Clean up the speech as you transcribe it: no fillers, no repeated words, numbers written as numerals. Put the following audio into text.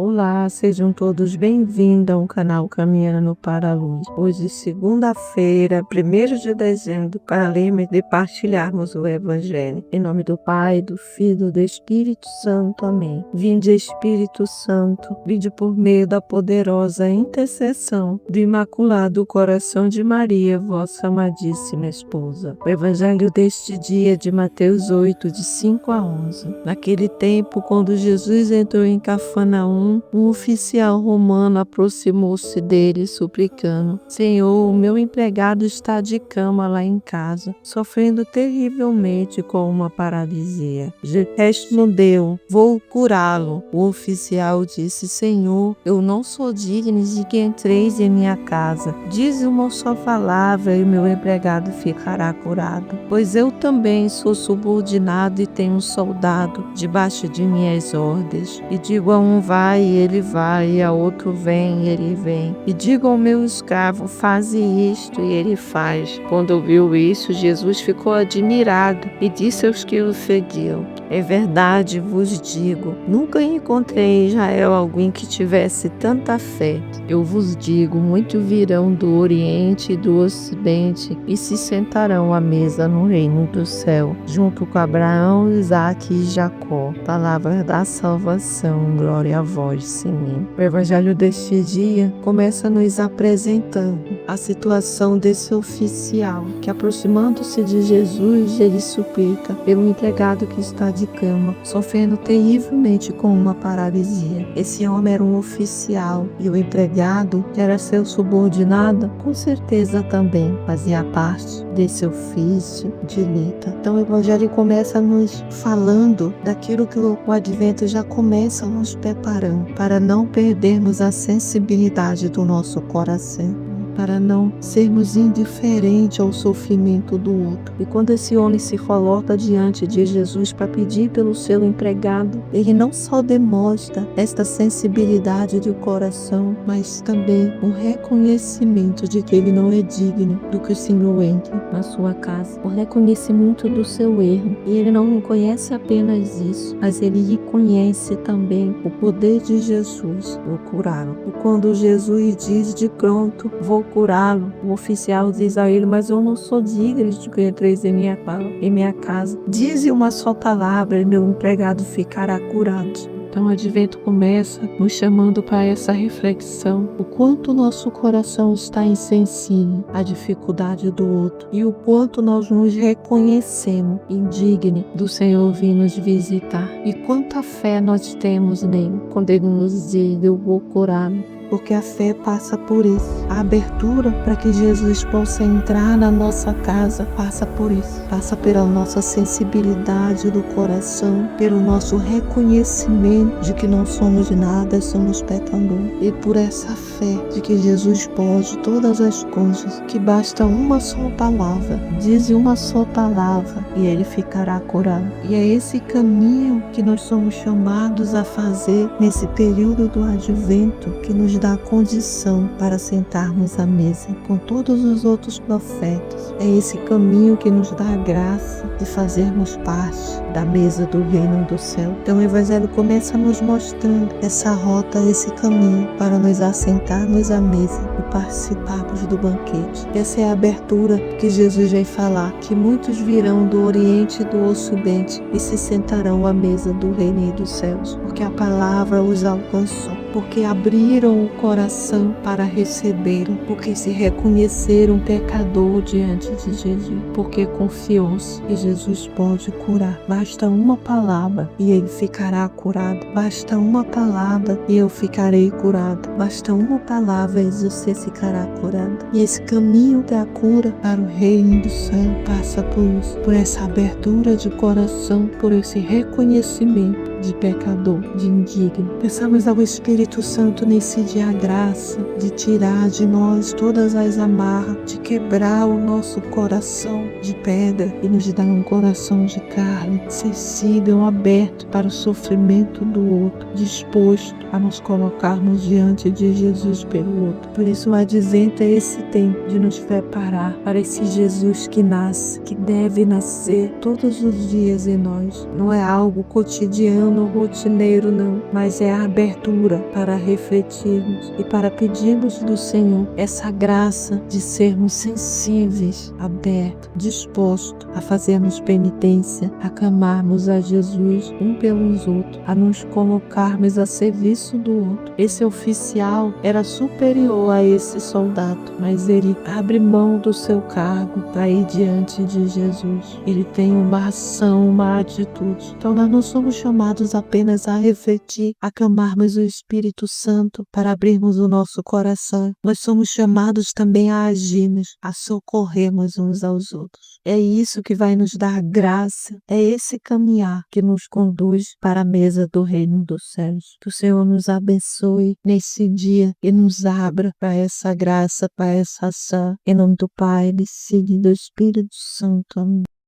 Olá, sejam todos bem-vindos ao canal Caminhando para a Luz. Hoje, segunda-feira, 1º de dezembro, para lermos e partilharmos o Evangelho. Em nome do Pai, do Filho e do Espírito Santo. Amém. Vinde, Espírito Santo, vinde por meio da poderosa intercessão do Imaculado Coração de Maria, vossa amadíssima esposa. O Evangelho deste dia é de Mateus 8, de 5 a 11. Naquele tempo, quando Jesus entrou em Cafarnaum, um oficial romano aproximou-se dele, suplicando: Senhor, o meu empregado está de cama lá em casa, sofrendo terrivelmente com uma paralisia. Jesus respondeu: Vou curá-lo. O oficial disse: Senhor, eu não sou digno de que entreis em minha casa. Dize uma só palavra e meu empregado ficará curado. Pois eu também sou subordinado e tenho um soldado debaixo de minhas ordens. E digo a um: vai, e ele vai, e a outro: vem, e ele vem. E digo ao meu escravo: faze isto, e ele faz. Quando ouviu isso, Jesus ficou admirado e disse aos que o seguiam: é verdade vos digo, nunca encontrei em Israel alguém que tivesse tanta fé. Eu vos digo, muitos virão do Oriente e do Ocidente e se sentarão à mesa no reino do céu, junto com Abraão, Isaque e Jacó. Palavra da salvação, glória a vós, Senhor. O Evangelho deste dia começa nos apresentando a situação desse oficial, que aproximando-se de Jesus, ele suplica pelo empregado que está de cama, sofrendo terrivelmente com uma paralisia. Esse homem era um oficial e o empregado, que era seu subordinado, com certeza também fazia parte desse ofício de luta. Então o Evangelho começa nos falando daquilo que o Advento já começa nos preparando para não perdermos a sensibilidade do nosso coração, para não sermos indiferentes ao sofrimento do outro. E quando esse homem se coloca diante de Jesus para pedir pelo seu empregado, ele não só demonstra esta sensibilidade do coração, mas também um reconhecimento de que ele não é digno do que o Senhor entre na sua casa, o reconhecimento do seu erro. E ele não reconhece apenas isso, mas ele reconhece também o poder de Jesus, o curá-lo. E quando Jesus diz de pronto: vou curá-lo, o oficial diz a ele: mas eu não sou digno de que entreis em minha casa. Dize uma só palavra e meu empregado ficará curado. Então o Advento começa nos chamando para essa reflexão, o quanto nosso coração está insensível à dificuldade do outro e o quanto nós nos reconhecemos indignos do Senhor vir nos visitar, e quanta fé nós temos nele quando ele nos diz: eu vou curá-lo. Porque a fé passa por isso. A abertura para que Jesus possa entrar na nossa casa passa por isso. Passa pela nossa sensibilidade do coração, pelo nosso reconhecimento de que não somos nada, somos pecadores. E por essa fé de que Jesus pode todas as coisas, que basta uma só palavra, diz uma só palavra e ele ficará curado. E é esse caminho que nós somos chamados a fazer nesse período do Advento, que nos dá condição para sentarmos à mesa com todos os outros profetas. É esse caminho que nos dá a graça de fazermos parte da mesa do reino do céu. Então o Evangelho começa nos mostrando essa rota, esse caminho para nos assentarmos à mesa e participarmos do banquete. Essa é a abertura que Jesus vem falar, que muitos virão do Oriente e do Ocidente e se sentarão à mesa do reino dos céus, porque a palavra os alcançou, porque abriram o coração para recebê-lo, porque se reconheceram pecador diante de Jesus, porque confiou-se que Jesus pode curar. Basta uma palavra e ele ficará curado. Basta uma palavra e eu ficarei curado. Basta uma palavra e você ficará curado. E esse caminho da cura para o reino do céu passa por isso, por essa abertura de coração, por esse reconhecimento de pecador, de indigno. Peçamos ao Espírito Santo nesse dia a graça de tirar de nós todas as amarras, de quebrar o nosso coração de pedra e nos dar um coração de carne, sensível, aberto para o sofrimento do outro, disposto a nos colocarmos diante de Jesus pelo outro. Por isso, o advento é esse tempo de nos preparar para esse Jesus que nasce, que deve nascer todos os dias em nós. Não é algo cotidiano, rotineiro, não, mas é a abertura para refletirmos e para pedirmos do Senhor essa graça de sermos sensíveis, abertos, dispostos a fazermos penitência, a clamarmos a Jesus um pelos outros, a nos colocarmos a serviço do outro. Esse oficial era superior a esse soldado, mas ele abre mão do seu cargo para ir diante de Jesus. Ele tem uma ação, uma atitude. Então nós não somos chamados apenas a refletir, a clamarmos o Espírito Santo para abrirmos o nosso coração. Nós somos chamados também a agirmos, a socorrermos uns aos outros. É isso que vai nos dar graça, é esse caminhar que nos conduz para a mesa do reino dos céus. Que o Senhor nos abençoe nesse dia e nos abra para essa graça, para essa ação. Em nome do Pai, do Filho e do Espírito Santo. Amém.